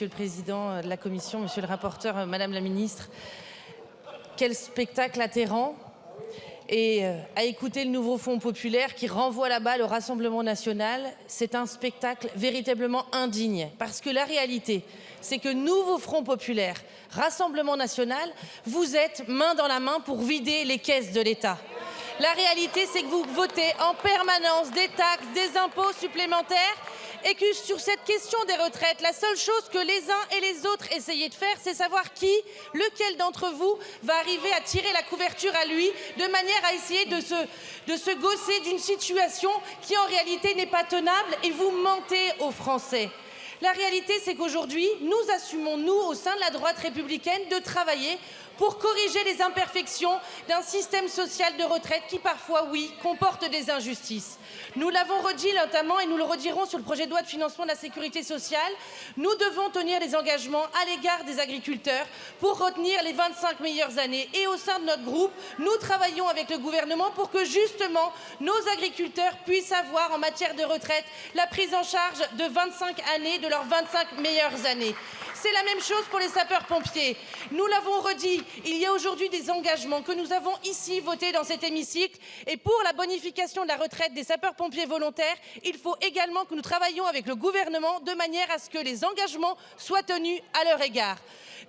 Monsieur le Président de la Commission, Monsieur le rapporteur, Madame la Ministre, quel spectacle atterrant et à écouter le nouveau Front populaire qui renvoie la balle au Rassemblement national, c'est un spectacle véritablement indigne. Parce que la réalité, c'est que nouveau Front populaire, Rassemblement national, vous êtes main dans la main pour vider les caisses de l'État. La réalité, c'est que vous votez en permanence des taxes, des impôts supplémentaires et que sur cette question des retraites, la seule chose que les uns et les autres essayaient de faire, c'est savoir lequel d'entre vous va arriver à tirer la couverture à lui de manière à essayer de se gausser d'une situation qui en réalité n'est pas tenable et vous mentez aux Français. La réalité, c'est qu'aujourd'hui, nous assumons, nous, au sein de la droite républicaine, de travailler pour corriger les imperfections d'un système social de retraite qui, parfois, oui, comporte des injustices. Nous l'avons redit notamment et nous le redirons sur le projet de loi de financement de la sécurité sociale. Nous devons tenir les engagements à l'égard des agriculteurs pour retenir les 25 meilleures années. Et au sein de notre groupe, nous travaillons avec le gouvernement pour que, justement, nos agriculteurs puissent avoir, en matière de retraite, la prise en charge de 25 années, de leurs 25 meilleures années. C'est la même chose pour les sapeurs-pompiers. Nous l'avons redit, il y a aujourd'hui des engagements que nous avons ici votés dans cet hémicycle. Et pour la bonification de la retraite des sapeurs-pompiers volontaires, il faut également que nous travaillions avec le gouvernement de manière à ce que les engagements soient tenus à leur égard.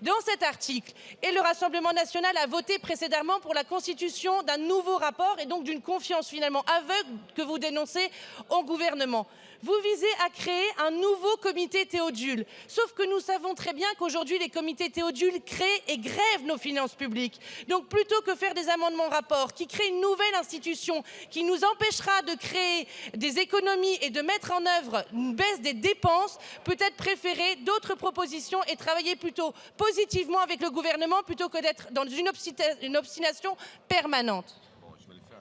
Dans cet article, et le Rassemblement national a voté précédemment pour la constitution d'un nouveau rapport et donc d'une confiance finalement aveugle que vous dénoncez au gouvernement. Vous visez à créer un nouveau comité Théodule. Sauf que nous savons très bien qu'aujourd'hui, les comités Théodule créent et grèvent nos finances publiques. Donc plutôt que faire des amendements rapports qui créent une nouvelle institution qui nous empêchera de créer des économies et de mettre en œuvre une baisse des dépenses, peut-être préférer d'autres propositions et travailler plutôt positivement avec le gouvernement plutôt que d'être dans une obstination permanente.